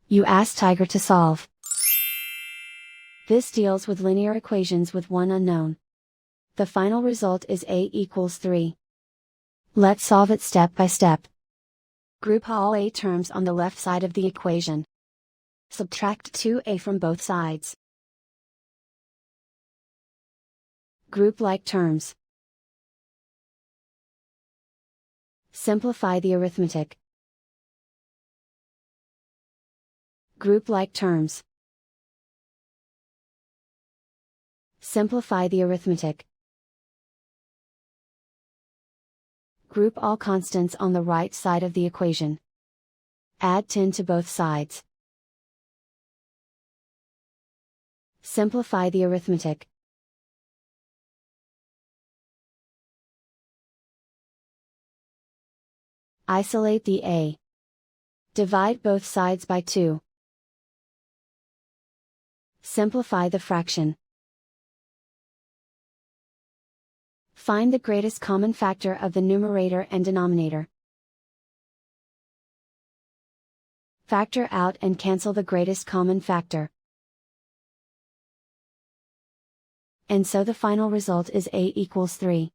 You ask Tiger to solve. This deals with linear equations with one unknown. The final result is a equals 3. Let's solve it step by step. Group all a terms on the left side of the equation. Subtract 2a from both sides. Group like terms. Simplify the arithmetic. Group like terms. Simplify the arithmetic. Group all constants on the right side of the equation. Add 10 to both sides. Simplify the arithmetic. Isolate the a. Divide both sides by 2. Simplify the fraction. Find the greatest common factor of the numerator and denominator. Factor out and cancel the greatest common factor. And so the final result is a equals 3.